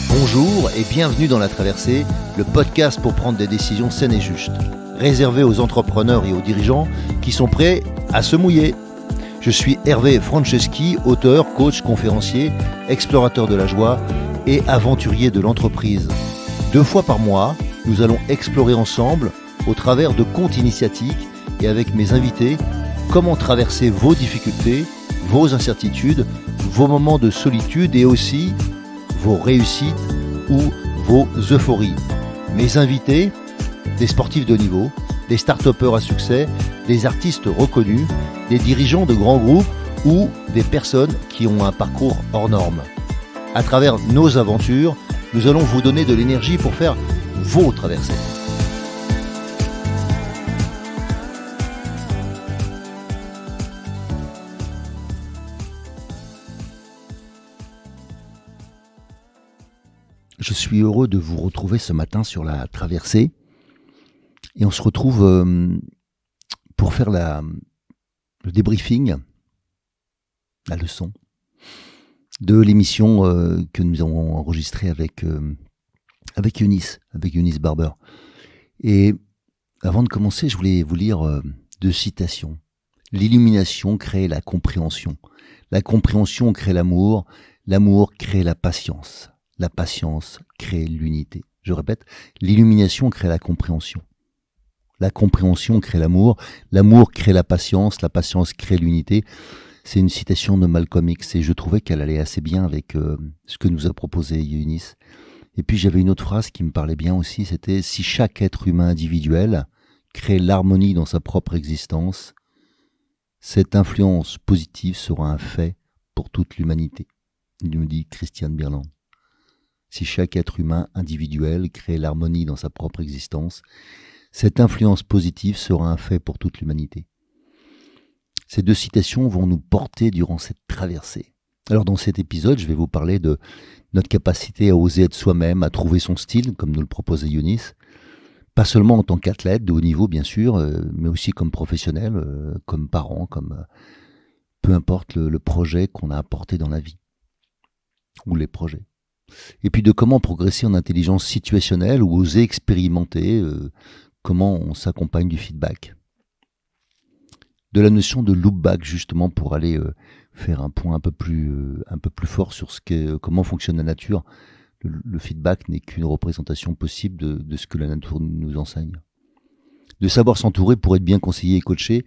Bonjour et bienvenue dans La Traversée, le podcast pour prendre des décisions saines et justes, réservé aux entrepreneurs et aux dirigeants qui sont prêts à se mouiller. Je suis Hervé Franceschi, auteur, coach, conférencier, explorateur de la joie et aventurier de l'entreprise. 2 fois par mois, nous allons explorer ensemble, au travers de contes initiatiques et avec mes invités, comment traverser vos difficultés, vos incertitudes, vos moments de solitude et aussi vos réussites ou vos euphories. Mes invités, des sportifs de haut niveau, des start-upers à succès, des artistes reconnus, des dirigeants de grands groupes ou des personnes qui ont un parcours hors norme. À travers nos aventures, nous allons vous donner de l'énergie pour faire vos traversées. Je suis heureux de vous retrouver ce matin sur La Traversée et on se retrouve pour faire le débriefing, la leçon de l'émission que nous avons enregistrée avec Eunice Barber. Et avant de commencer, je voulais vous lire 2 citations. L'illumination crée la compréhension crée l'amour crée la patience crée l'unité. Je répète, l'illumination crée la compréhension crée l'amour crée la patience crée l'unité. C'est une citation de Malcolm X et je trouvais qu'elle allait assez bien avec ce que nous a proposé Eunice. Et puis j'avais une autre phrase qui me parlait bien aussi, c'était « Si chaque être humain individuel crée l'harmonie dans sa propre existence, cette influence positive sera un fait pour toute l'humanité », nous dit Christiane Birland. Si chaque être humain individuel crée l'harmonie dans sa propre existence, cette influence positive sera un fait pour toute l'humanité. Ces 2 citations vont nous porter durant cette traversée. Alors dans cet épisode, je vais vous parler de notre capacité à oser être soi-même, à trouver son style, comme nous le proposait Eunice, pas seulement en tant qu'athlète de haut niveau bien sûr, mais aussi comme professionnel, comme parent, comme peu importe le projet qu'on a apporté dans la vie, ou les projets. Et puis de comment progresser en intelligence situationnelle ou oser expérimenter, comment on s'accompagne du feedback. De la notion de loop back justement pour aller faire un point un peu plus fort sur comment fonctionne la nature. Le feedback n'est qu'une représentation possible de ce que la nature nous enseigne. De savoir s'entourer pour être bien conseillé et coaché,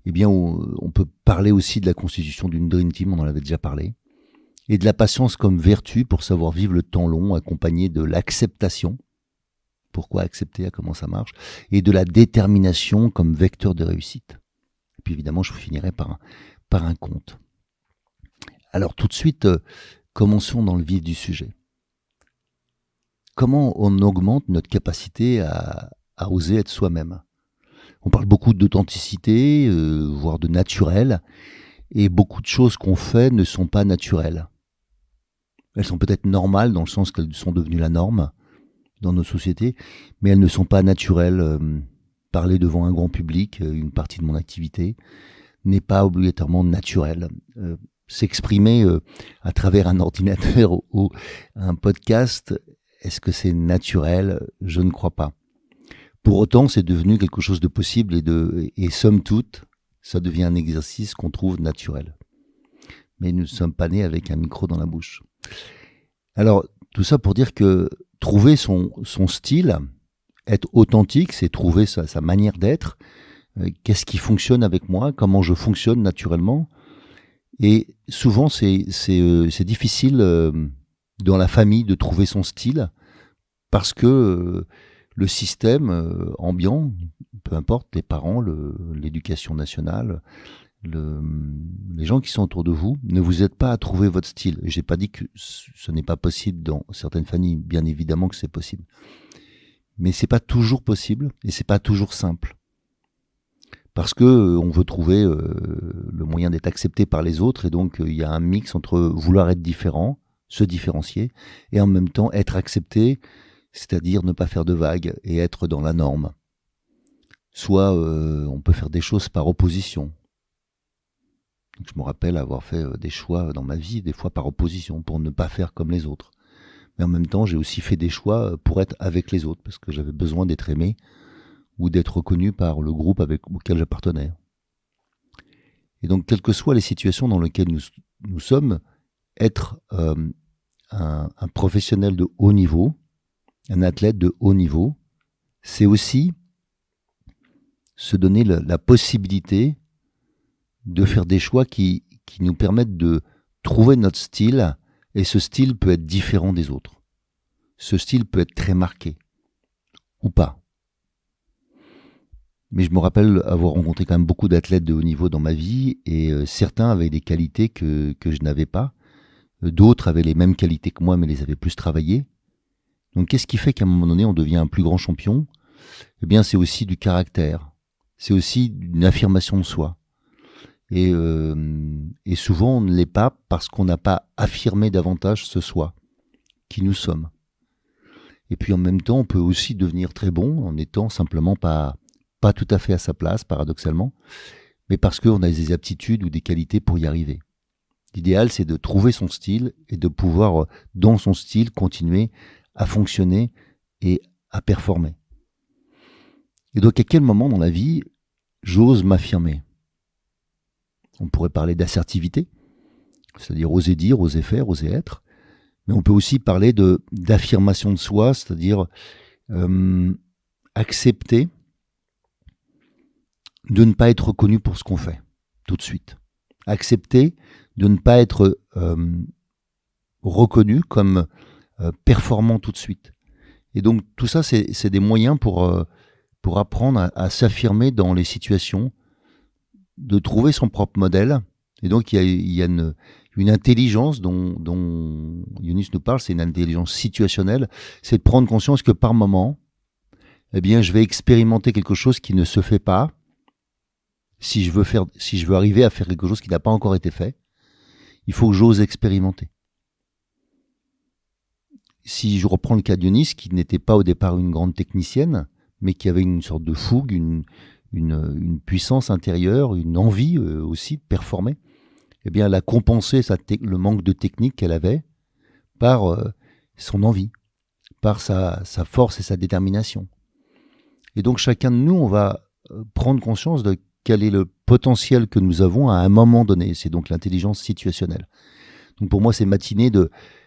eh bien on peut parler aussi de la constitution d'une Dream Team, on en avait déjà parlé, et de la patience comme vertu pour savoir vivre le temps long, accompagné de l'acceptation, pourquoi accepter, comment ça marche, et de la détermination comme vecteur de réussite. Et puis évidemment, je finirai par un conte. Alors tout de suite, commençons dans le vif du sujet. Comment on augmente notre capacité à oser être soi-même ? On parle beaucoup d'authenticité, voire de naturel, et beaucoup de choses qu'on fait ne sont pas naturelles. Elles sont peut-être normales dans le sens qu'elles sont devenues la norme dans nos sociétés, mais elles ne sont pas naturelles. Parler devant un grand public, une partie de mon activité, n'est pas obligatoirement naturel. S'exprimer à travers un ordinateur ou un podcast, est-ce que c'est naturel ? Je ne crois pas. Pour autant, c'est devenu quelque chose de possible et somme toute, ça devient un exercice qu'on trouve naturel. Mais nous ne sommes pas nés avec un micro dans la bouche. Alors, tout ça pour dire que trouver son style, être authentique, c'est trouver sa manière d'être. Qu'est-ce qui fonctionne avec moi ? Comment je fonctionne naturellement ? Et souvent, c'est difficile dans la famille de trouver son style parce que le système ambiant, peu importe, les parents, l'éducation nationale, les gens qui sont autour de vous, ne vous aident pas à trouver votre style. Et j'ai pas dit que ce n'est pas possible dans certaines familles, bien évidemment que c'est possible. Mais c'est pas toujours possible et c'est pas toujours simple. Parce que on veut trouver le moyen d'être accepté par les autres et donc il y a un mix entre vouloir être différent, se différencier et en même temps être accepté, c'est-à-dire ne pas faire de vagues et être dans la norme. Soit on peut faire des choses par opposition. Donc, je me rappelle avoir fait des choix dans ma vie, des fois par opposition, pour ne pas faire comme les autres. Mais en même temps, j'ai aussi fait des choix pour être avec les autres, parce que j'avais besoin d'être aimé ou d'être reconnu par le groupe auquel j'appartenais. Et donc, quelles que soient les situations dans lesquelles nous sommes, être un professionnel de haut niveau, un athlète de haut niveau, c'est aussi se donner la possibilité de faire des choix qui nous permettent de trouver notre style, et ce style peut être différent des autres. Ce style peut être très marqué, ou pas. Mais je me rappelle avoir rencontré quand même beaucoup d'athlètes de haut niveau dans ma vie, et certains avaient des qualités que je n'avais pas. D'autres avaient les mêmes qualités que moi, mais les avaient plus travaillées. Donc qu'est-ce qui fait qu'à un moment donné, on devient un plus grand champion ? Eh bien, c'est aussi du caractère. C'est aussi une affirmation de soi. Et souvent, on ne l'est pas parce qu'on n'a pas affirmé davantage ce soi, qui nous sommes. Et puis en même temps, on peut aussi devenir très bon en étant simplement pas tout à fait à sa place, paradoxalement, mais parce qu'on a des aptitudes ou des qualités pour y arriver. L'idéal, c'est de trouver son style et de pouvoir, dans son style, continuer à fonctionner et à performer. Et donc, à quel moment dans la vie, j'ose m'affirmer ? On pourrait parler d'assertivité, c'est-à-dire oser dire, oser faire, oser être. Mais on peut aussi parler d'affirmation de soi, c'est-à-dire accepter de ne pas être reconnu pour ce qu'on fait, tout de suite. Accepter de ne pas être reconnu comme performant tout de suite. Et donc tout ça, c'est des moyens pour apprendre à s'affirmer dans les situations, de trouver son propre modèle. Et donc il y a une intelligence dont Younis nous parle, c'est une intelligence situationnelle, c'est de prendre conscience que par moment, eh bien, je vais expérimenter quelque chose qui ne se fait pas. Si je veux arriver à faire quelque chose qui n'a pas encore été fait, il faut que j'ose expérimenter. Si je reprends le cas de Younis, qui n'était pas au départ une grande technicienne, mais qui avait une sorte de fougue, une puissance intérieure, une envie aussi de performer, eh bien, elle a compensé le manque de technique qu'elle avait par son envie, par sa force et sa détermination. Et donc, chacun de nous, on va prendre conscience de quel est le potentiel que nous avons à un moment donné. C'est donc l'intelligence situationnelle. Donc, pour moi, c'est matiner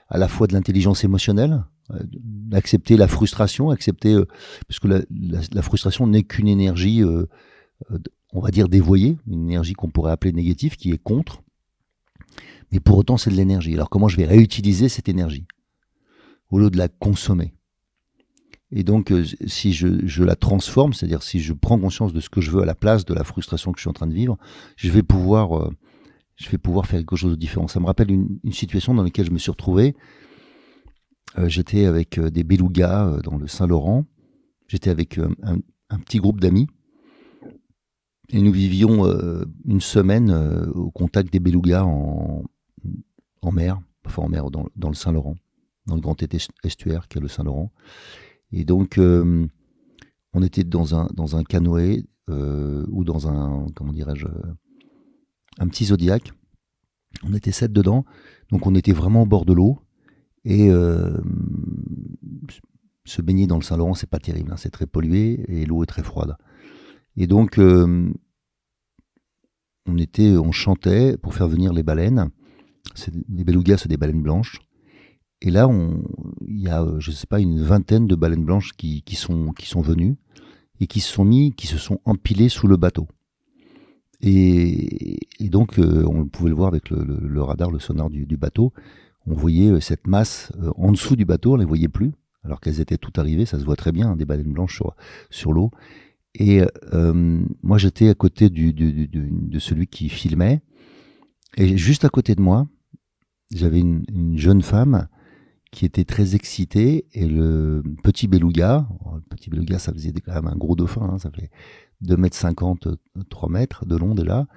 à la fois de l'intelligence émotionnelle, accepter la frustration, parce que la frustration n'est qu'une énergie, on va dire dévoyée, une énergie qu'on pourrait appeler négative, qui est contre. Mais pour autant, c'est de l'énergie. Alors, comment je vais réutiliser cette énergie au lieu de la consommer ? Et donc, si je la transforme, c'est-à-dire si je prends conscience de ce que je veux à la place de la frustration que je suis en train de vivre, je vais pouvoir faire quelque chose de différent. Ça me rappelle une situation dans laquelle je me suis retrouvé. J'étais avec des belugas dans le Saint-Laurent. J'étais avec un petit groupe d'amis. Et nous vivions une semaine au contact des belugas en mer, enfin en mer, dans le Saint-Laurent, dans le grand estuaire qu'est le Saint-Laurent. Et donc, on était dans un canoë ou dans un petit Zodiac. On était 7 dedans, donc on était vraiment au bord de l'eau. Et se baigner dans le Saint-Laurent, c'est pas terrible, hein, c'est très pollué et l'eau est très froide. Et donc, on chantait pour faire venir les baleines. Les belugas, c'est des baleines blanches. Et là, il y a, je sais pas, une vingtaine de baleines blanches qui sont venues et qui se sont empilées sous le bateau. Et donc, on pouvait le voir avec le radar, le sonar du bateau. On voyait cette masse en dessous du bateau, on ne les voyait plus, alors qu'elles étaient toutes arrivées, ça se voit très bien, hein, des baleines blanches sur l'eau. Et moi, j'étais à côté de celui qui filmait. Et juste à côté de moi, j'avais une jeune femme qui était très excitée, et le petit beluga, ça faisait quand même un gros dauphin, hein, ça fait 2,50 m, 3 mètres de long déjà,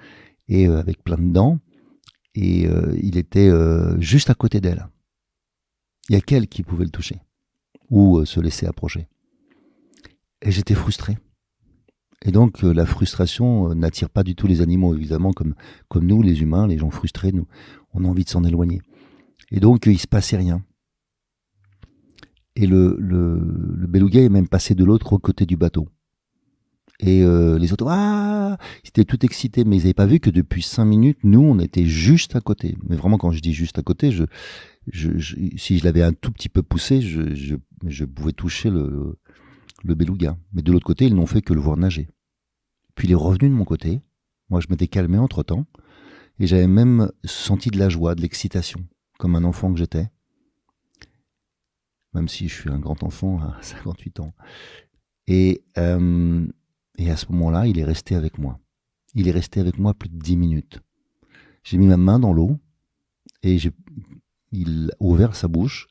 et avec plein de dents, et il était juste à côté d'elle. Il n'y a qu'elle qui pouvait le toucher, ou se laisser approcher. Et j'étais frustré. Et donc la frustration n'attire pas du tout les animaux, évidemment, comme nous, les humains, les gens frustrés, nous, on a envie de s'en éloigner. Et donc il se passait rien. Et le beluga est même passé de l'autre côté du bateau. Et les autres, ils étaient tout excités, mais ils n'avaient pas vu que depuis 5 minutes, nous, on était juste à côté. Mais vraiment, quand je dis juste à côté, si je l'avais un tout petit peu poussé, je pouvais toucher le beluga. Mais de l'autre côté, ils n'ont fait que le voir nager. Puis il est revenu de mon côté. Moi, je m'étais calmé entre-temps. Et j'avais même senti de la joie, de l'excitation, comme un enfant que j'étais. Même si je suis un grand enfant à 58 ans. Et à ce moment-là, il est resté avec moi. Il est resté avec moi plus de 10 minutes. J'ai mis ma main dans l'eau et il a ouvert sa bouche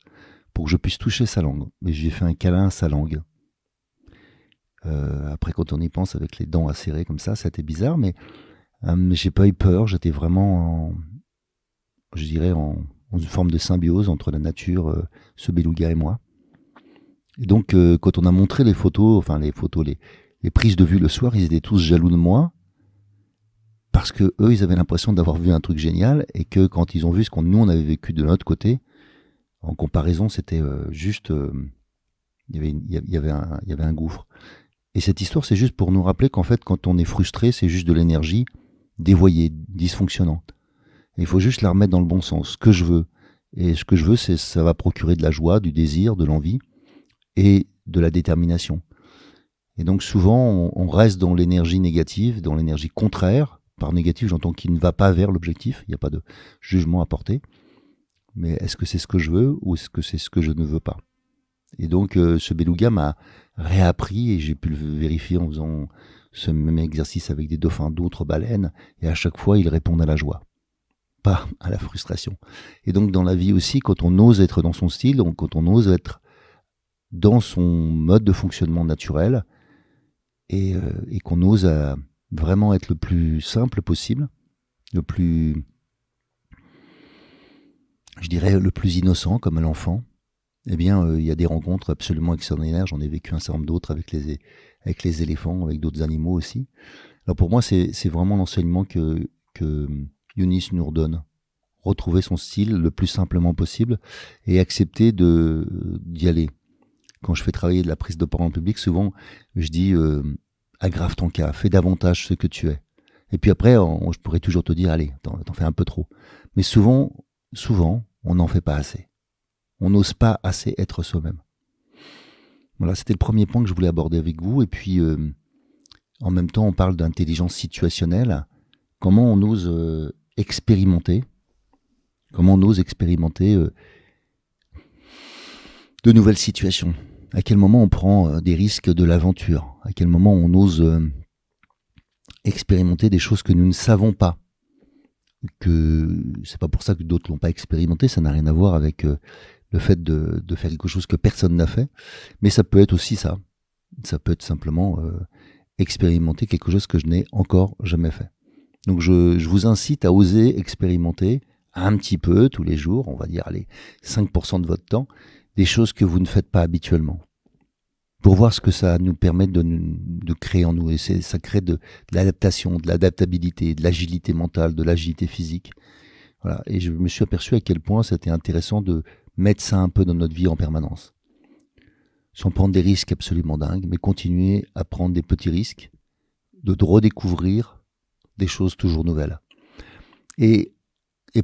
pour que je puisse toucher sa langue. Mais j'ai fait un câlin à sa langue. Après, quand on y pense, avec les dents acérées comme ça, c'était bizarre, mais j'ai pas eu peur. J'étais vraiment, je dirais, en une forme de symbiose entre la nature, ce beluga et moi. Et donc, quand on a montré les photos, les prises de vue le soir, ils étaient tous jaloux de moi parce que eux, ils avaient l'impression d'avoir vu un truc génial et que quand ils ont vu ce qu'on nous on avait vécu de notre côté, en comparaison, c'était juste, il y avait un gouffre. Et cette histoire, c'est juste pour nous rappeler qu'en fait, quand on est frustré, c'est juste de l'énergie dévoyée, dysfonctionnante. Et il faut juste la remettre dans le bon sens. Ce que je veux. Et ce que je veux, ça va procurer de la joie, du désir, de l'envie et de la détermination. Et donc souvent, on reste dans l'énergie négative, dans l'énergie contraire. Par négatif, j'entends qui ne va pas vers l'objectif. Il n'y a pas de jugement à porter. Mais est-ce que c'est ce que je veux ou est-ce que c'est ce que je ne veux pas? Et donc ce beluga m'a réappris, et j'ai pu le vérifier en faisant ce même exercice avec des dauphins, d'autres baleines, et à chaque fois, ils répondent à la joie, pas à la frustration. Et donc dans la vie aussi, quand on ose être dans son style, quand on ose être dans son mode de fonctionnement naturel, et qu'on ose vraiment être le plus simple possible, le plus, je dirais, le plus innocent, comme l'enfant, eh bien, il y a des rencontres absolument extraordinaires. J'en ai vécu un certain nombre d'autres avec les éléphants, avec d'autres animaux aussi. Alors pour moi, c'est vraiment l'enseignement que Younis nous redonne. Retrouver son style le plus simplement possible et accepter d'y aller. Quand je fais travailler de la prise de parole en public, souvent, je dis aggrave ton cas, fais davantage ce que tu es. Et puis après, je pourrais toujours te dire, allez, t'en fais un peu trop. Mais souvent, on n'en fait pas assez. On n'ose pas assez être soi-même. Voilà, c'était le premier point que je voulais aborder avec vous. Et puis, en même temps, on parle d'intelligence situationnelle. Comment on ose expérimenter de nouvelles situations. À quel moment on prend des risques de l'aventure. À quel moment on ose expérimenter des choses que nous ne savons pas. Que c'est pas pour ça que d'autres l'ont pas expérimenté. Ça n'a rien à voir avec le fait de faire quelque chose que personne n'a fait. Mais ça peut être aussi ça. Ça peut être simplement expérimenter quelque chose que je n'ai encore jamais fait. Donc je vous incite à oser expérimenter un petit peu tous les jours, on va dire allez, 5% de votre temps, des choses que vous ne faites pas habituellement. Pour voir ce que ça nous permet de créer en nous. Et ça crée de l'adaptation, de l'adaptabilité, de l'agilité mentale, de l'agilité physique. Voilà. Et je me suis aperçu à quel point c'était intéressant de mettre ça un peu dans notre vie en permanence. Sans prendre des risques absolument dingues, mais continuer à prendre des petits risques, de redécouvrir des choses toujours nouvelles. Et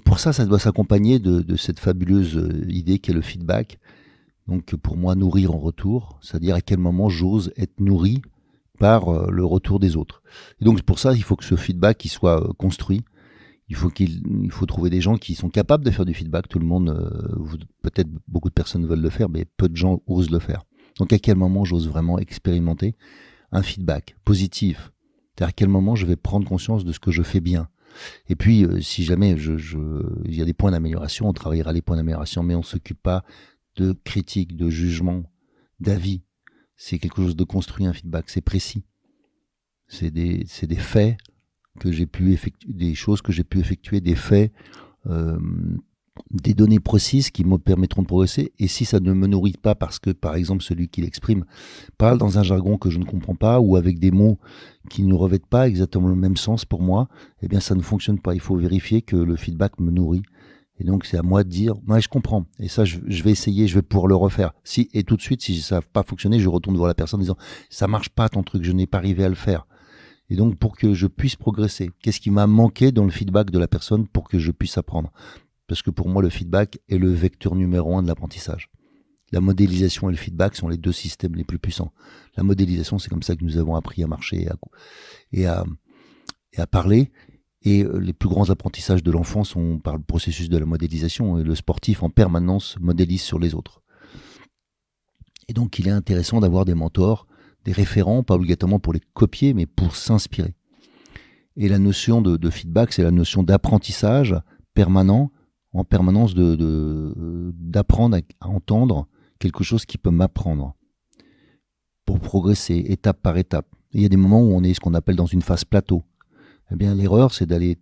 pour ça doit s'accompagner de cette fabuleuse idée qu'est le feedback. Donc pour moi, nourrir en retour, c'est-à-dire à quel moment j'ose être nourri par le retour des autres. Et donc pour ça, il faut que ce feedback il soit construit. Il faut trouver des gens qui sont capables de faire du feedback. Tout le monde, peut-être beaucoup de personnes veulent le faire, mais peu de gens osent le faire. Donc à quel moment j'ose vraiment expérimenter un feedback positif? C'est-à-dire à quel moment je vais prendre conscience de ce que je fais bien. Et puis si jamais il y a des points d'amélioration, on travaillera les points d'amélioration, mais on ne s'occupe pas de critique, de jugement, d'avis. C'est quelque chose de construit, un feedback, c'est précis. C'est des faits que j'ai pu effectuer, des choses que j'ai pu effectuer, des faits des données précises qui me permettront de progresser. Et si ça ne me nourrit pas parce que, par exemple, celui qui l'exprime parle dans un jargon que je ne comprends pas ou avec des mots qui ne revêtent pas exactement le même sens pour moi, eh bien, ça ne fonctionne pas. Il faut vérifier que le feedback me nourrit. Et donc, c'est à moi de dire, ouais, je comprends. Et ça, je vais essayer, je vais pouvoir le refaire. Et tout de suite, si ça n'a pas fonctionné, je retourne voir la personne en disant, ça marche pas ton truc, je n'ai pas arrivé à le faire. Et donc, pour que je puisse progresser, qu'est-ce qui m'a manqué dans le feedback de la personne pour que je puisse apprendre? Parce que pour moi, le feedback est le vecteur numéro 1 de l'apprentissage. La modélisation et le feedback sont les deux systèmes les plus puissants. La modélisation, c'est comme ça que nous avons appris à marcher et à parler. Et les plus grands apprentissages de l'enfant sont par le processus de la modélisation. Et le sportif, en permanence, modélise sur les autres. Et donc, il est intéressant d'avoir des mentors, des référents, pas obligatoirement pour les copier, mais pour s'inspirer. Et la notion de feedback, c'est la notion d'apprentissage permanent, en permanence d'apprendre à entendre quelque chose qui peut m'apprendre pour progresser étape par étape. Et il y a des moments où on est ce qu'on appelle dans une phase plateau. Eh bien, l'erreur, c'est d'aller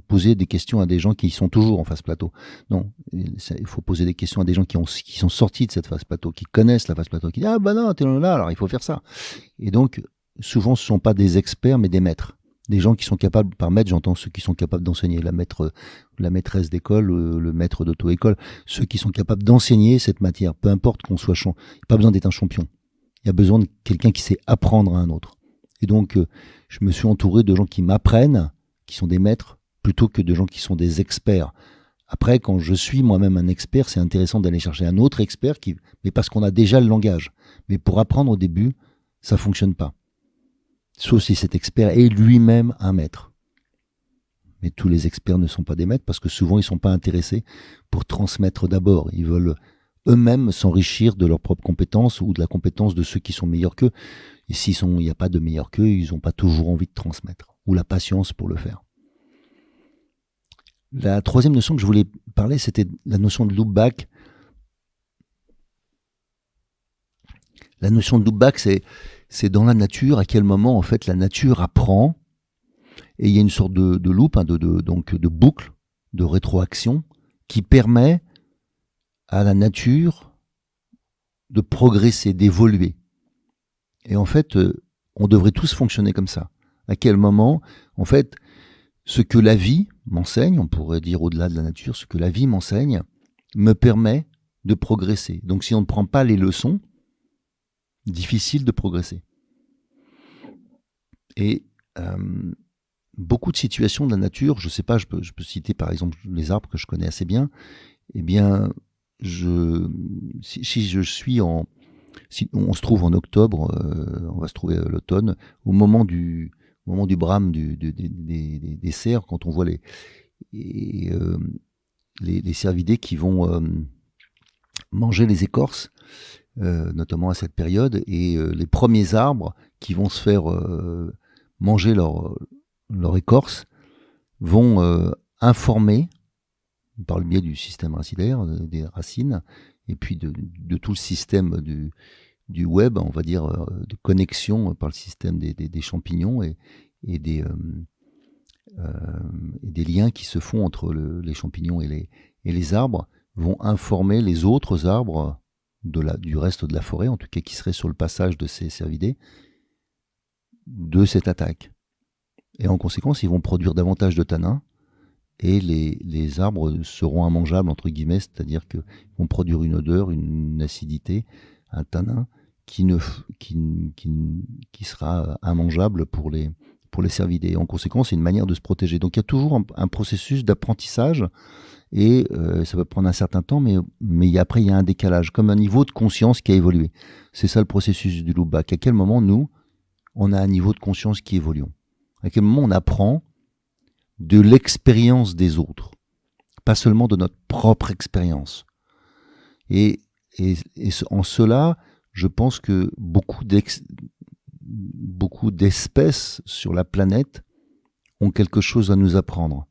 poser des questions à des gens qui sont toujours en phase plateau. Non, il faut poser des questions à des gens qui sont sortis de cette phase plateau, qui connaissent la phase plateau, qui disent « Ah ben non, t'es là, alors il faut faire ça ». Et donc, souvent, ce ne sont pas des experts, mais des maîtres. Des gens qui sont capables, par maître, j'entends ceux qui sont capables d'enseigner, la maîtresse d'école, le maître d'auto-école, ceux qui sont capables d'enseigner cette matière, peu importe qu'on soit champion. Il n'y a pas besoin d'être un champion. Il y a besoin de quelqu'un qui sait apprendre à un autre. Et donc, je me suis entouré de gens qui m'apprennent, qui sont des maîtres, plutôt que de gens qui sont des experts. Après, quand je suis moi-même un expert, c'est intéressant d'aller chercher un autre expert, mais parce qu'on a déjà le langage. Mais pour apprendre au début, ça fonctionne pas. Sauf si cet expert est lui-même un maître. Mais tous les experts ne sont pas des maîtres parce que souvent ils ne sont pas intéressés pour transmettre d'abord. Ils veulent eux-mêmes s'enrichir de leurs propres compétences ou de la compétence de ceux qui sont meilleurs qu'eux. Et s'il n'y a pas de meilleurs qu'eux, ils n'ont pas toujours envie de transmettre ou la patience pour le faire. La troisième notion que je voulais parler, c'était la notion de loop back. La notion de loop back, c'est dans la nature, à quel moment en fait la nature apprend, et il y a une sorte de loop, donc de boucle, de rétroaction, qui permet à la nature de progresser, d'évoluer. Et en fait, on devrait tous fonctionner comme ça. À quel moment, en fait, ce que la vie m'enseigne, on pourrait dire au-delà de la nature, ce que la vie m'enseigne, me permet de progresser. Donc si on ne prend pas les leçons, difficile de progresser. Et beaucoup de situations de la nature, je sais pas, je peux citer par exemple les arbres que je connais assez bien, eh bien, si on se trouve en octobre, on va se trouver à l'automne, au moment du brame des cerfs, quand on voit les cervidés qui vont manger les écorces, notamment à cette période, et les premiers arbres qui vont se faire manger leur écorce vont informer par le biais du système racinaire, des racines, et puis de tout le système du web, on va dire, de connexion par le système des champignons et des liens qui se font entre les champignons et les arbres, vont informer les autres arbres du reste de la forêt, en tout cas qui seraient sur le passage de ces cervidés, de cette attaque. Et en conséquence, ils vont produire davantage de tanins, et les arbres seront immangeables, entre guillemets, c'est-à-dire qu'ils vont produire une odeur, une acidité, un tanin qui sera immangeable pour les cervidés. En conséquence, c'est une manière de se protéger. Donc il y a toujours un processus d'apprentissage, et ça peut prendre un certain temps, mais après il y a un décalage, comme un niveau de conscience qui a évolué. C'est ça le processus du loop back. À quel moment, nous, on a un niveau de conscience qui évolue? À quel moment on apprend de l'expérience des autres, pas seulement de notre propre expérience. Et en cela, je pense que beaucoup d'espèces sur la planète ont quelque chose à nous apprendre.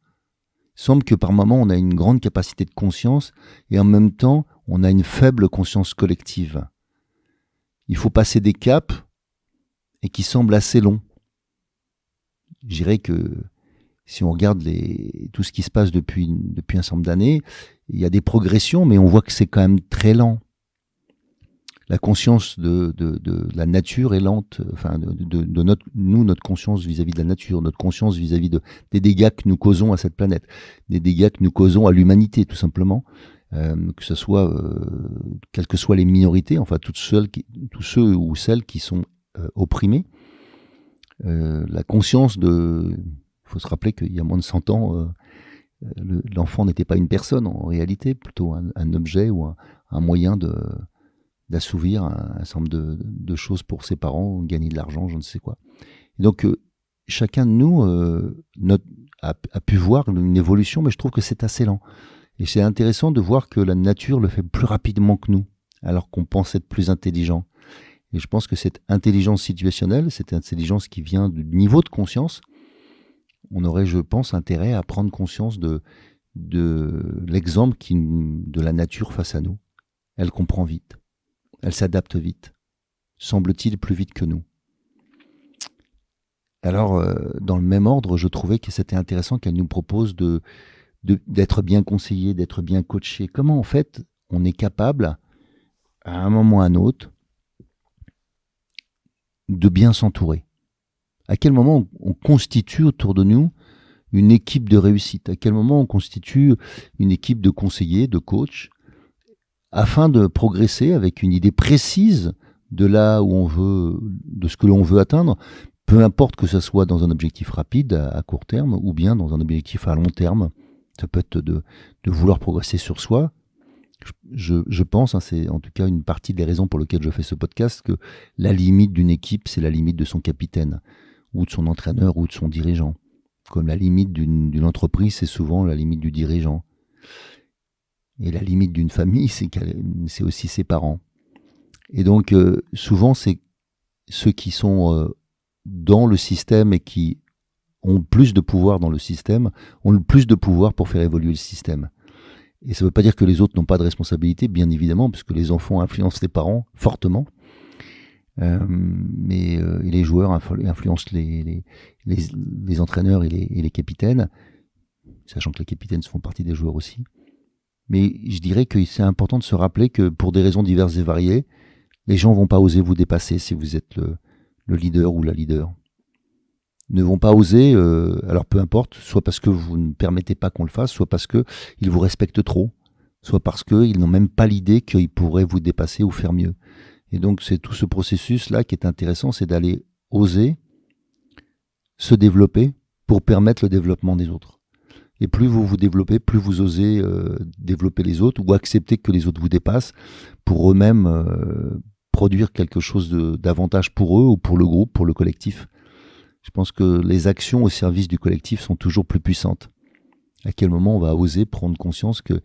Il semble que par moments, on a une grande capacité de conscience et en même temps, on a une faible conscience collective. Il faut passer des caps et qui semblent assez longs. Je dirais que si on regarde tout ce qui se passe depuis un certain nombre d'années, il y a des progressions, mais on voit que c'est quand même très lent. La conscience de la nature est lente, enfin notre conscience vis-à-vis de la nature, notre conscience vis-à-vis des dégâts que nous causons à cette planète, des dégâts que nous causons à l'humanité tout simplement, que ce soit, quelles que soient les minorités, enfin tous ceux ou celles qui sont opprimés. La conscience il faut se rappeler qu'il y a moins de 100 ans, l'enfant n'était pas une personne en réalité, plutôt un objet ou un moyen d'assouvir un certain nombre de choses pour ses parents, gagner de l'argent, je ne sais quoi. Et donc, chacun de nous a pu voir une évolution, mais je trouve que c'est assez lent. Et c'est intéressant de voir que la nature le fait plus rapidement que nous, alors qu'on pense être plus intelligent. Et je pense que cette intelligence situationnelle, cette intelligence qui vient du niveau de conscience, on aurait, je pense, intérêt à prendre conscience de l'exemple de la nature face à nous. Elle comprend vite. Elle s'adapte vite, semble-t-il plus vite que nous. Alors, dans le même ordre, je trouvais que c'était intéressant qu'elle nous propose d'être bien conseillé, d'être bien coaché. Comment, en fait, on est capable, à un moment ou à un autre, de bien s'entourer? À quel moment on constitue autour de nous une équipe de réussite? À quel moment on constitue une équipe de conseillers, de coachs, afin de progresser avec une idée précise de là où on veut, de ce que l'on veut atteindre, peu importe que ce soit dans un objectif rapide, à court terme, ou bien dans un objectif à long terme. Ça peut être de vouloir progresser sur soi. Je pense, c'est en tout cas une partie des raisons pour lesquelles je fais ce podcast, que la limite d'une équipe, c'est la limite de son capitaine, ou de son entraîneur, ou de son dirigeant. Comme la limite d'une entreprise, c'est souvent la limite du dirigeant. Et la limite d'une famille, c'est aussi ses parents. Et donc, souvent, c'est ceux qui sont dans le système et qui ont plus de pouvoir dans le système, ont le plus de pouvoir pour faire évoluer le système. Et ça ne veut pas dire que les autres n'ont pas de responsabilité, bien évidemment, puisque les enfants influencent les parents fortement. Mais les joueurs influencent les entraîneurs et les capitaines, sachant que les capitaines font partie des joueurs aussi. Mais je dirais que c'est important de se rappeler que pour des raisons diverses et variées, les gens ne vont pas oser vous dépasser si vous êtes le leader ou la leader. Ne vont pas oser, alors peu importe, soit parce que vous ne permettez pas qu'on le fasse, soit parce qu'ils vous respectent trop, soit parce qu'ils n'ont même pas l'idée qu'ils pourraient vous dépasser ou faire mieux. Et donc c'est tout ce processus-là qui est intéressant, c'est d'aller oser se développer pour permettre le développement des autres. Et plus vous vous développez, plus vous osez développer les autres ou accepter que les autres vous dépassent pour eux-mêmes produire quelque chose d'avantage pour eux ou pour le groupe, pour le collectif. Je pense que les actions au service du collectif sont toujours plus puissantes. À quel moment on va oser prendre conscience que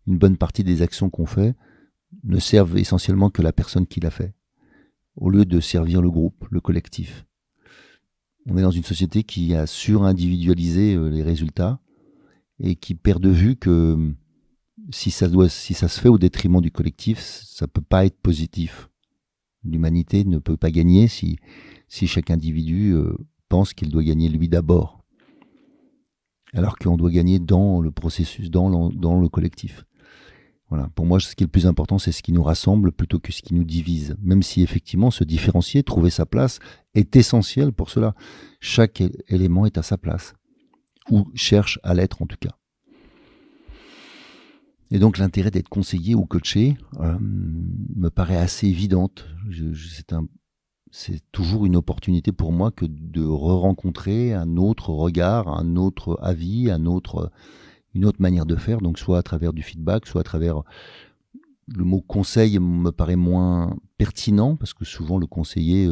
une bonne partie des actions qu'on fait ne servent essentiellement que la personne qui l'a fait, au lieu de servir le groupe, le collectif. On est dans une société qui a surindividualisé les résultats et qui perd de vue que si ça se fait au détriment du collectif, ça peut pas être positif. L'humanité ne peut pas gagner si chaque individu pense qu'il doit gagner lui d'abord, alors qu'on doit gagner dans le processus, dans le collectif. Voilà. Pour moi, ce qui est le plus important, c'est ce qui nous rassemble plutôt que ce qui nous divise. Même si effectivement, se différencier, trouver sa place, est essentiel pour cela. Chaque élément est à sa place, ou cherche à l'être en tout cas. Et donc l'intérêt d'être conseillé ou coaché me paraît assez évidente. C'est toujours une opportunité pour moi que de re-rencontrer un autre regard, un autre avis, une autre manière de faire, donc soit à travers du feedback, soit à travers... Le mot conseil me paraît moins pertinent, parce que souvent le conseiller,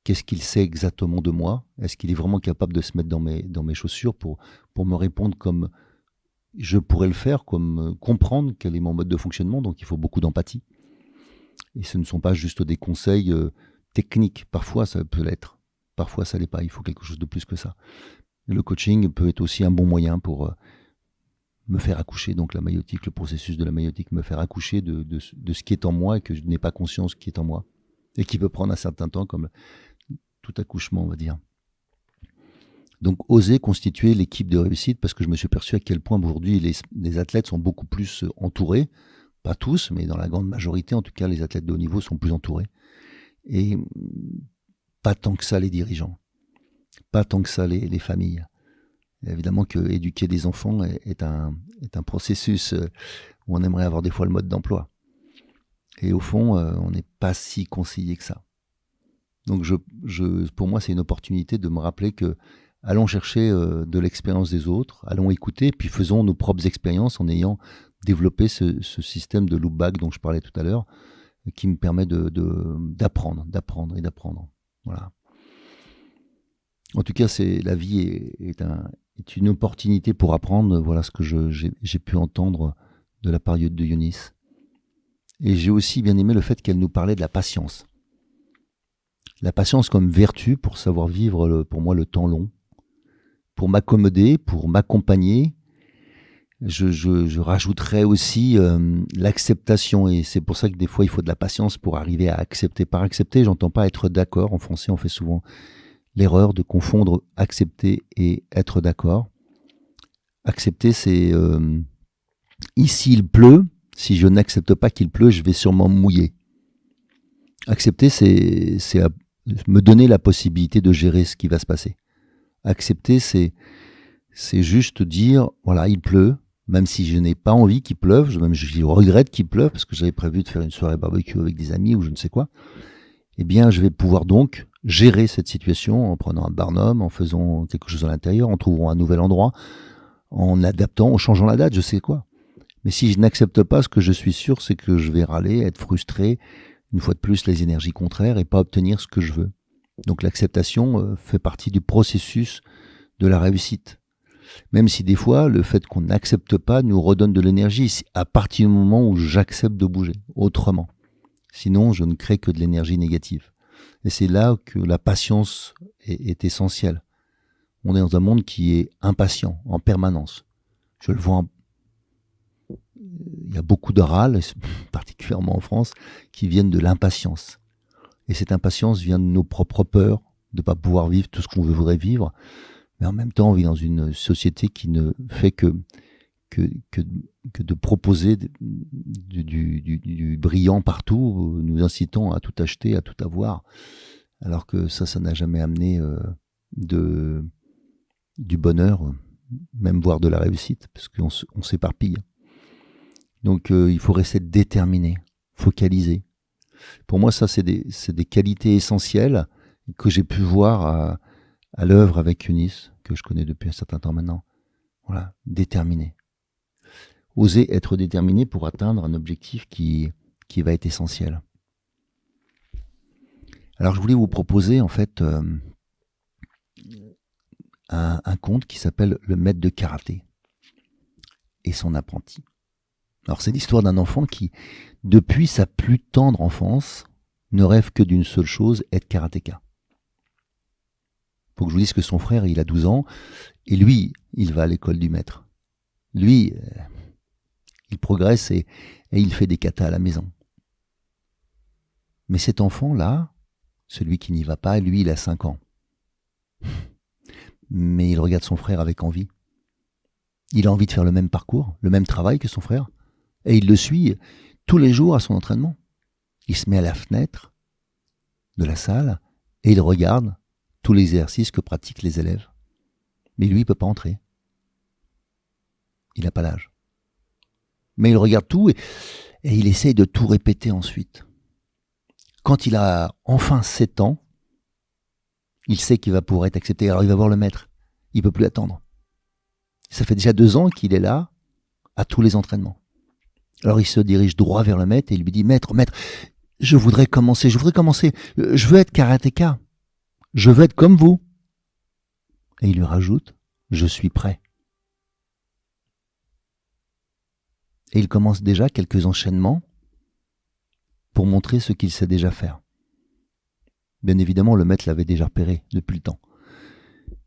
qu'est-ce qu'il sait exactement de moi? Est-ce qu'il est vraiment capable de se mettre dans mes chaussures pour me répondre comme je pourrais le faire, comme comprendre quel est mon mode de fonctionnement? Donc il faut beaucoup d'empathie. Et ce ne sont pas juste des conseils techniques. Parfois ça peut l'être, parfois ça l'est pas. Il faut quelque chose de plus que ça. Le coaching peut être aussi un bon moyen pour me faire accoucher, donc la maïotique, le processus de la maïotique, me faire accoucher de ce qui est en moi et que je n'ai pas conscience qui est en moi. Et qui peut prendre un certain temps, comme tout accouchement, on va dire. Donc, oser constituer l'équipe de réussite, parce que je me suis aperçu à quel point aujourd'hui les athlètes sont beaucoup plus entourés. Pas tous, mais dans la grande majorité, en tout cas, les athlètes de haut niveau sont plus entourés. Et pas tant que ça les dirigeants, pas tant que ça les familles. Évidemment que éduquer des enfants est un processus où on aimerait avoir des fois le mode d'emploi. Et au fond, on n'est pas si conseillé que ça. Donc pour moi, c'est une opportunité de me rappeler que allons chercher de l'expérience des autres, allons écouter, puis faisons nos propres expériences en ayant développé ce système de loop back dont je parlais tout à l'heure, qui me permet d'apprendre. Voilà. En tout cas, la vie est une opportunité pour apprendre. Voilà ce que j'ai pu entendre de la part de Eunice. Et j'ai aussi bien aimé le fait qu'elle nous parlait de la patience. La patience comme vertu pour savoir vivre, pour moi, le temps long, pour m'accommoder, pour m'accompagner. Je rajouterais aussi l'acceptation, et c'est pour ça que des fois il faut de la patience pour arriver à accepter. Par accepter, j'entends pas être d'accord. En français, on fait souvent l'erreur de confondre accepter et être d'accord. Accepter, c'est ici il pleut. Si je n'accepte pas qu'il pleut, je vais sûrement me mouiller. Accepter, c'est me donner la possibilité de gérer ce qui va se passer. Accepter, c'est juste dire, voilà, il pleut, même si je n'ai pas envie qu'il pleuve, même je regrette qu'il pleuve, parce que j'avais prévu de faire une soirée barbecue avec des amis ou je ne sais quoi, eh bien, je vais pouvoir donc gérer cette situation en prenant un barnum, en faisant quelque chose à l'intérieur, en trouvant un nouvel endroit, en adaptant, en changeant la date, je sais quoi. Mais si je n'accepte pas, ce que je suis sûr, c'est que je vais râler, être frustré, une fois de plus, les énergies contraires et pas obtenir ce que je veux. Donc l'acceptation fait partie du processus de la réussite. Même si des fois, le fait qu'on n'accepte pas nous redonne de l'énergie, à partir du moment où j'accepte de bouger autrement. Sinon, je ne crée que de l'énergie négative. Et c'est là que la patience est essentielle. On est dans un monde qui est impatient en permanence. Je le vois, il y a beaucoup de râles, particulièrement en France, qui viennent de l'impatience. Et cette impatience vient de nos propres peurs, de ne pas pouvoir vivre tout ce qu'on voudrait vivre. Mais en même temps, on vit dans une société qui ne fait que de proposer du brillant partout, nous incitant à tout acheter, à tout avoir, alors que ça n'a jamais amené du bonheur, même voire de la réussite, parce qu'on s'éparpille. Donc il faut rester déterminé, focalisé. Pour moi, ça, c'est des qualités essentielles que j'ai pu voir à l'œuvre avec Eunice, que je connais depuis un certain temps maintenant. Voilà, déterminé. Oser être déterminé pour atteindre un objectif qui va être essentiel. Alors, je voulais vous proposer, en fait, un conte qui s'appelle Le maître de karaté et son apprenti. Alors, c'est l'histoire d'un enfant qui, depuis sa plus tendre enfance, ne rêve que d'une seule chose, être karatéka. Faut que je vous dise que son frère, il a 12 ans, et lui, il va à l'école du maître. Lui, il progresse et il fait des katas à la maison. Mais cet enfant-là, celui qui n'y va pas, lui, il a 5 ans. Mais il regarde son frère avec envie. Il a envie de faire le même parcours, le même travail que son frère. Et il le suit tous les jours à son entraînement. Il se met à la fenêtre de la salle et il regarde tous les exercices que pratiquent les élèves. Mais lui, il ne peut pas entrer. Il n'a pas l'âge. Mais il regarde tout et il essaye de tout répéter ensuite. Quand il a enfin 7 ans, il sait qu'il va pouvoir être accepté. Alors il va voir le maître. Il ne peut plus attendre. Ça fait déjà 2 ans qu'il est là à tous les entraînements. Alors il se dirige droit vers le maître et il lui dit « Maître, je voudrais commencer, je veux être karatéka, je veux être comme vous. » Et il lui rajoute « Je suis prêt. » Et il commence déjà quelques enchaînements pour montrer ce qu'il sait déjà faire. Bien évidemment, le maître l'avait déjà repéré depuis le temps.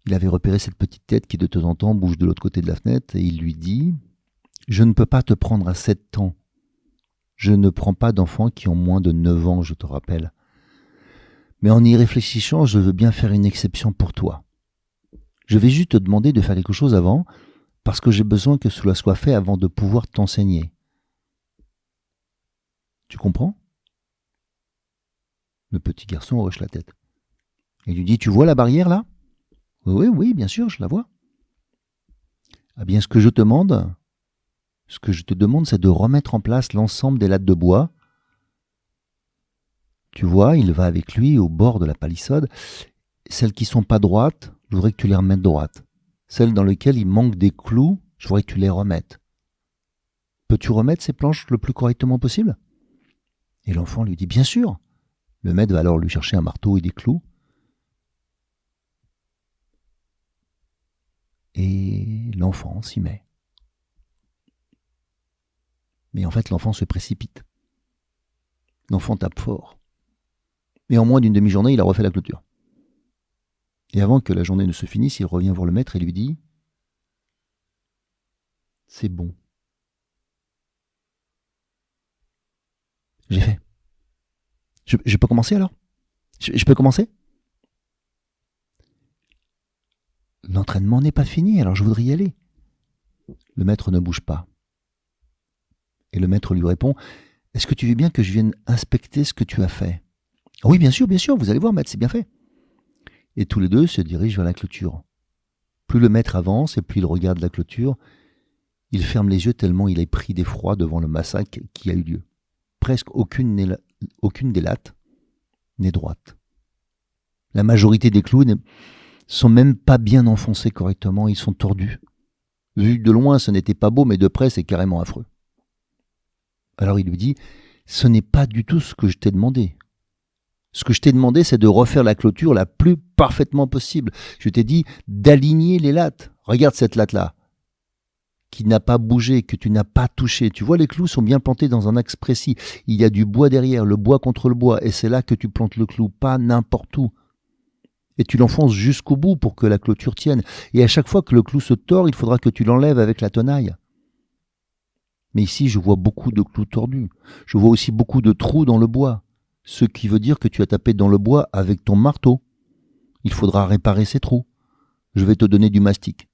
Il avait repéré cette petite tête qui de temps en temps bouge de l'autre côté de la fenêtre et il lui dit « Je ne peux pas te prendre à 7 ans. Je ne prends pas d'enfants qui ont moins de 9 ans, je te rappelle. Mais en y réfléchissant, je veux bien faire une exception pour toi. Je vais juste te demander de faire quelque chose avant, parce que j'ai besoin que cela soit fait avant de pouvoir t'enseigner. Tu comprends ? Le petit garçon hoche la tête. Il lui dit, tu vois la barrière là ? Oui, bien sûr, je la vois. Eh bien, ce que je te demande, c'est de remettre en place l'ensemble des lattes de bois. Tu vois, il va avec lui au bord de la palissade. Celles qui sont pas droites, je voudrais que tu les remettes droites. Celles dans lesquelles il manque des clous, je voudrais que tu les remettes. Peux-tu remettre ces planches le plus correctement possible ? Et l'enfant lui dit, bien sûr. Le maître va alors lui chercher un marteau et des clous. Et l'enfant s'y met. Mais en fait, l'enfant se précipite. L'enfant tape fort. Et en moins d'une demi-journée, il a refait la clôture. Et avant que la journée ne se finisse, il revient voir le maître et lui dit « C'est bon. J'ai fait. Je peux commencer alors ? Je peux commencer ? L'entraînement n'est pas fini, alors je voudrais y aller. » Le maître ne bouge pas. Et le maître lui répond « Est-ce que tu veux bien que je vienne inspecter ce que tu as fait ?»« Oui, bien sûr, vous allez voir, maître, c'est bien fait. » Et tous les deux se dirigent vers la clôture. Plus le maître avance et plus il regarde la clôture, il ferme les yeux tellement il est pris d'effroi devant le massacre qui a eu lieu. Presque aucune des lattes n'est droite. La majorité des clous ne sont même pas bien enfoncés correctement, ils sont tordus. Vu de loin, ce n'était pas beau, mais de près, c'est carrément affreux. Alors il lui dit, ce n'est pas du tout ce que je t'ai demandé. Ce que je t'ai demandé, c'est de refaire la clôture la plus parfaitement possible. Je t'ai dit d'aligner les lattes. Regarde cette latte-là, qui n'a pas bougé, que tu n'as pas touché. Tu vois, les clous sont bien plantés dans un axe précis. Il y a du bois derrière, le bois contre le bois, et c'est là que tu plantes le clou, pas n'importe où. Et tu l'enfonces jusqu'au bout pour que la clôture tienne. Et à chaque fois que le clou se tord, il faudra que tu l'enlèves avec la tenaille. Mais ici, je vois beaucoup de clous tordus. Je vois aussi beaucoup de trous dans le bois. Ce qui veut dire que tu as tapé dans le bois avec ton marteau. Il faudra réparer ces trous. Je vais te donner du mastic.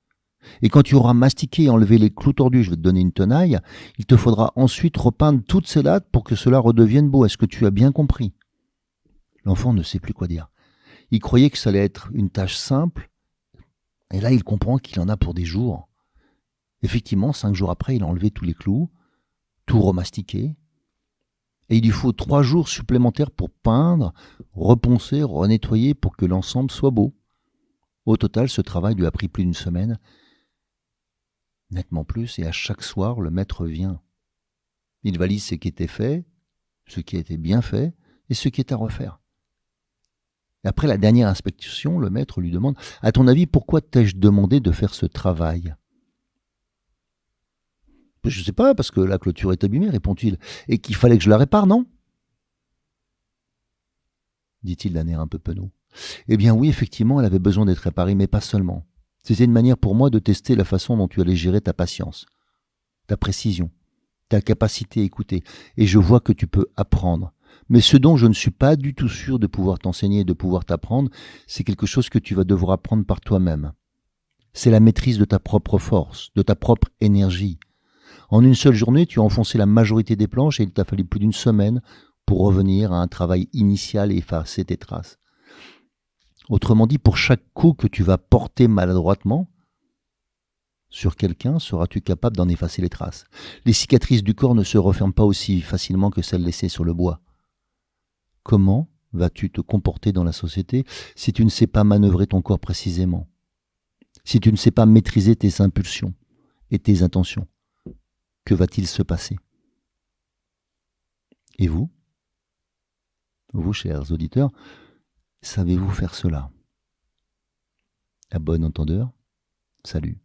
Et quand tu auras mastiqué et enlevé les clous tordus, je vais te donner une tenaille. Il te faudra ensuite repeindre toutes ces lattes pour que cela redevienne beau. Est-ce que tu as bien compris ? L'enfant ne sait plus quoi dire. Il croyait que ça allait être une tâche simple. Et là, il comprend qu'il en a pour des jours. Effectivement, 5 jours après, il a enlevé tous les clous, tout remastiqué. Et il lui faut 3 jours supplémentaires pour peindre, reponcer, renettoyer pour que l'ensemble soit beau. Au total, ce travail lui a pris plus d'une semaine, nettement plus, et à chaque soir, le maître vient. Il valide ce qui était fait, ce qui a été bien fait, et ce qui est à refaire. Et après la dernière inspection, le maître lui demande « À ton avis, pourquoi t'ai-je demandé de faire ce travail ?» « Je ne sais pas, parce que la clôture est abîmée, répond-il, et qu'il fallait que je la répare, non ?» dit-il d'un air un peu penaud. Eh bien oui, effectivement, elle avait besoin d'être réparée, mais pas seulement. C'était une manière pour moi de tester la façon dont tu allais gérer ta patience, ta précision, ta capacité à écouter, et je vois que tu peux apprendre. Mais ce dont je ne suis pas du tout sûr de pouvoir t'enseigner et de pouvoir t'apprendre, c'est quelque chose que tu vas devoir apprendre par toi-même. C'est la maîtrise de ta propre force, de ta propre énergie. En une seule journée, tu as enfoncé la majorité des planches et il t'a fallu plus d'une semaine pour revenir à un travail initial et effacer tes traces. Autrement dit, pour chaque coup que tu vas porter maladroitement sur quelqu'un, seras-tu capable d'en effacer les traces. Les cicatrices du corps ne se referment pas aussi facilement que celles laissées sur le bois. Comment vas-tu te comporter dans la société si tu ne sais pas manœuvrer ton corps précisément, si tu ne sais pas maîtriser tes impulsions et tes intentions? Que va-t-il se passer? Et vous, chers auditeurs, savez-vous faire cela? À bon entendeur, salut.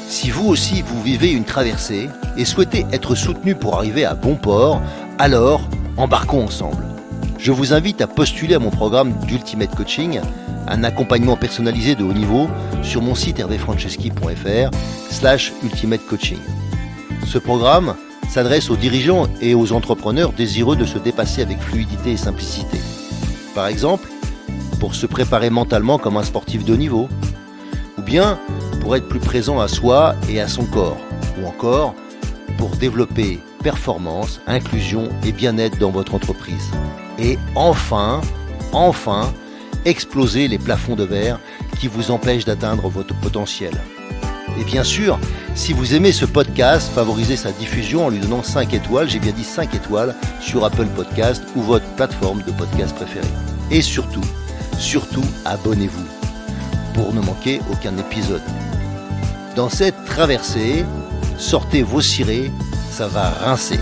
Si vous aussi vous vivez une traversée et souhaitez être soutenu pour arriver à bon port, alors embarquons ensemble. Je vous invite à postuler à mon programme d'Ultimate Coaching, un accompagnement personnalisé de haut niveau sur mon site hervéfranceschi.fr/Ultimate Coaching. Ce programme s'adresse aux dirigeants et aux entrepreneurs désireux de se dépasser avec fluidité et simplicité. Par exemple, pour se préparer mentalement comme un sportif de haut niveau, ou bien pour être plus présent à soi et à son corps, ou encore pour développer performance, inclusion et bien-être dans votre entreprise. Et enfin, exploser les plafonds de verre qui vous empêchent d'atteindre votre potentiel. Et bien sûr, si vous aimez ce podcast, favorisez sa diffusion en lui donnant 5 étoiles, j'ai bien dit 5 étoiles, sur Apple Podcast ou votre plateforme de podcast préférée. Et surtout, abonnez-vous pour ne manquer aucun épisode. Dans cette traversée, sortez vos cirés, ça va rincer.